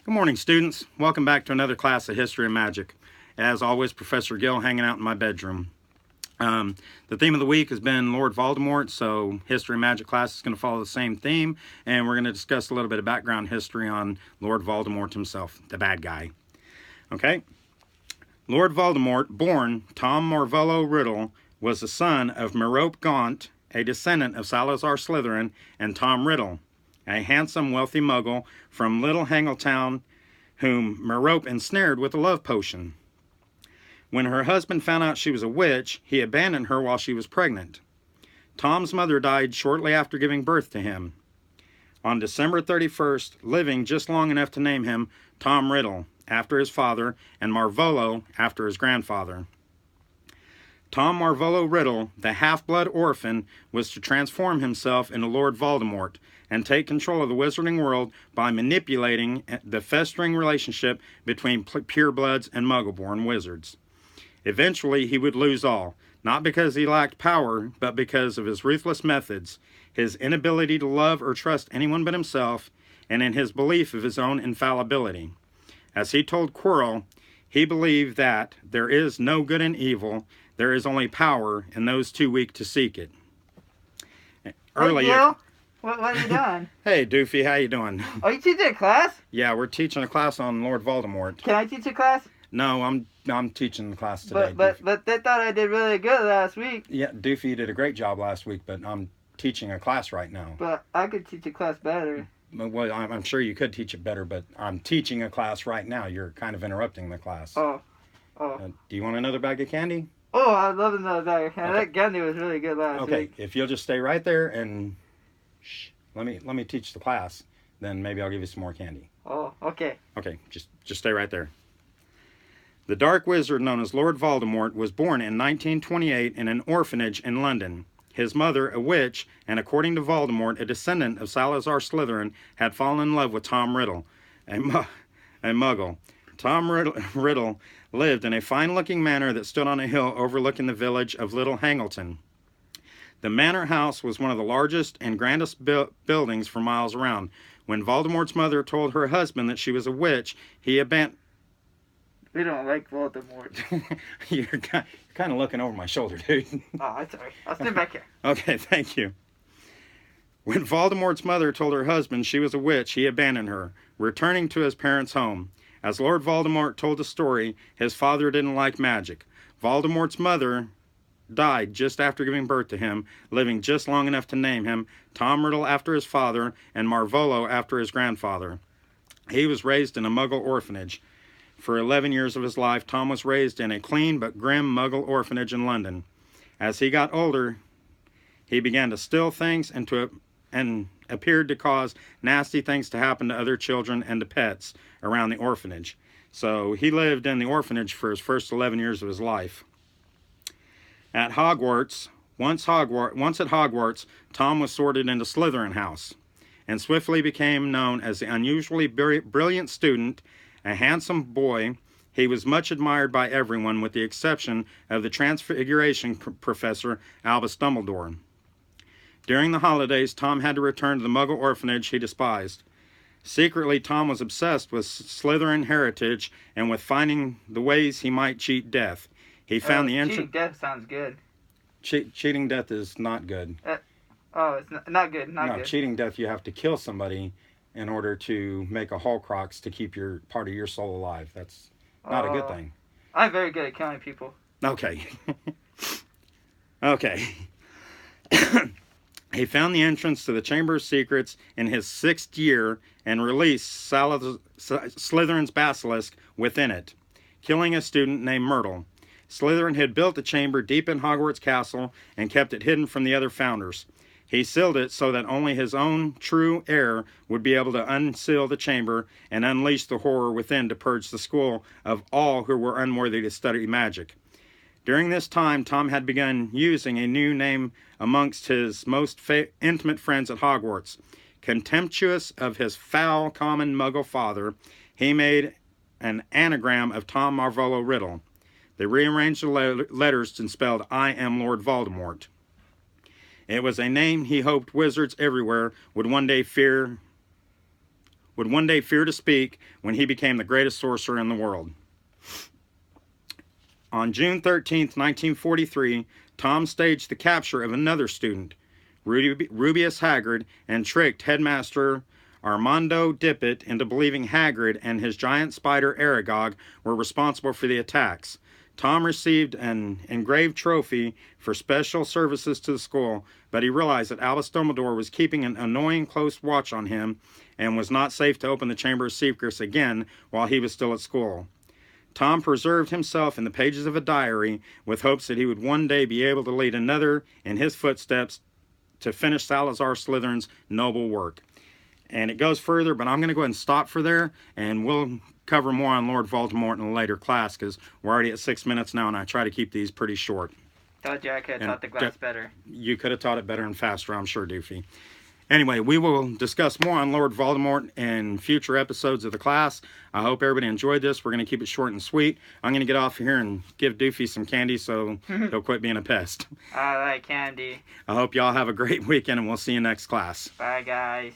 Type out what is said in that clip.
Good morning, students. Welcome back to another class of History and Magic. As always, Professor Gill hanging out in my bedroom. The theme of the week has been Lord Voldemort, so History and Magic class is going to follow the same theme, and we're going to discuss a little bit of background history on Lord Voldemort himself, the bad guy. Okay? Lord Voldemort, born Tom Marvolo Riddle, was the son of Merope Gaunt, a descendant of Salazar Slytherin, and Tom Riddle, a handsome, wealthy muggle from Little Hangletown, whom Merope ensnared with a love potion. When her husband found out she was a witch, he abandoned her while she was pregnant. Tom's mother died shortly after giving birth to him. On December 31st, living just long enough to name him Tom Riddle, after his father, and Marvolo, after his grandfather. Tom Marvolo Riddle, the half-blood orphan, was to transform himself into Lord Voldemort and take control of the wizarding world by manipulating the festering relationship between purebloods and muggle-born wizards. Eventually, he would lose all, not because he lacked power, but because of his ruthless methods, his inability to love or trust anyone but himself, and in his belief of his own infallibility. As he told Quirrell, he believed that there is no good in evil, there is only power in those too weak to seek it. Earlier, hey, Gil, what are you doing? Hey, Doofy, how you doing? Are you teaching a class? Yeah, we're teaching a class on Lord Voldemort. Can I teach a class? No, I'm teaching the class today. But they thought I did really good last week. Yeah, Doofy did a great job last week, but I'm teaching a class right now. But I could teach a class better. Well, I'm sure you could teach it better, but I'm teaching a class right now. You're kind of interrupting the class. Oh. Do you want another bag of candy? Oh, I'd love another bag of candy. Okay. That candy was really good last week. Okay, if you'll just stay right there and let me teach the class, then maybe I'll give you some more candy. Oh, okay. Okay, just stay right there. The dark wizard known as Lord Voldemort was born in 1928 in an orphanage in London. His mother, a witch, and according to Voldemort, a descendant of Salazar Slytherin, had fallen in love with Tom Riddle, a muggle. Tom Riddle lived in a fine-looking manor that stood on a hill overlooking the village of Little Hangleton. The manor house was one of the largest and grandest buildings for miles around. When Voldemort's mother told her husband that she was a witch, he abandoned... We don't like Voldemort. You're kind of looking over my shoulder, dude. Oh, I'm sorry. I'll stand back here. Okay, thank you. When Voldemort's mother told her husband she was a witch, he abandoned her, returning to his parents' home. As Lord Voldemort told the story, his father didn't like magic. Voldemort's mother died just after giving birth to him, living just long enough to name him Tom Riddle after his father and Marvolo after his grandfather. He was raised in a Muggle orphanage. For 11 years of his life, Tom was raised in a clean but grim Muggle orphanage in London. As he got older, he began to steal things and appeared to cause nasty things to happen to other children and to pets around the orphanage. So he lived in the orphanage for his first 11 years of his life. At Hogwarts, once at Hogwarts, Tom was sorted into Slytherin House and swiftly became known as the unusually brilliant student, a handsome boy. He was much admired by everyone with the exception of the Transfiguration Professor Albus Dumbledore. During the holidays, Tom had to return to the Muggle orphanage he despised. Secretly, Tom was obsessed with Slytherin heritage and with finding the ways he might cheat death. He found the entrance... Cheating death sounds good. Cheating death is not good. It's not good. Not good. No, cheating death, you have to kill somebody in order to make a Horcrux to keep your part of your soul alive. That's not a good thing. I'm very good at killing people. Okay. Okay. He found the entrance to the Chamber of Secrets in his 6th year and released Slytherin's basilisk within it, killing a student named Myrtle. Slytherin had built the chamber deep in Hogwarts Castle and kept it hidden from the other founders. He sealed it so that only his own true heir would be able to unseal the chamber and unleash the horror within to purge the school of all who were unworthy to study magic. During this time, Tom had begun using a new name amongst his most intimate friends at Hogwarts. Contemptuous of his foul, common Muggle father, he made an anagram of Tom Marvolo Riddle. They rearranged the letters and spelled, "I am Lord Voldemort." It was a name he hoped wizards everywhere would one day fear would one day fear to speak when he became the greatest sorcerer in the world. On June 13th, 1943, Tom staged the capture of another student, Rubeus Haggard, and tricked headmaster Armando Dippet into believing Haggard and his giant spider Aragog were responsible for the attacks. Tom received an engraved trophy for special services to the school, but he realized that Albus Dumbledore was keeping an annoying close watch on him and was not safe to open the Chamber of Secrets again while he was still at school. Tom preserved himself in the pages of a diary with hopes that he would one day be able to lead another in his footsteps to finish Salazar Slytherin's noble work. And it goes further, but I'm going to go ahead and stop for there, and we'll cover more on Lord Voldemort in a later class, because we're already at 6 minutes now, and I try to keep these pretty short. Told you I could have taught the class better. You could have taught it better and faster, I'm sure, Doofy. Anyway, we will discuss more on Lord Voldemort in future episodes of the class. I hope everybody enjoyed this. We're going to keep it short and sweet. I'm going to get off here and give Doofy some candy so he'll quit being a pest. I like candy. I hope y'all have a great weekend, and we'll see you next class. Bye, guys.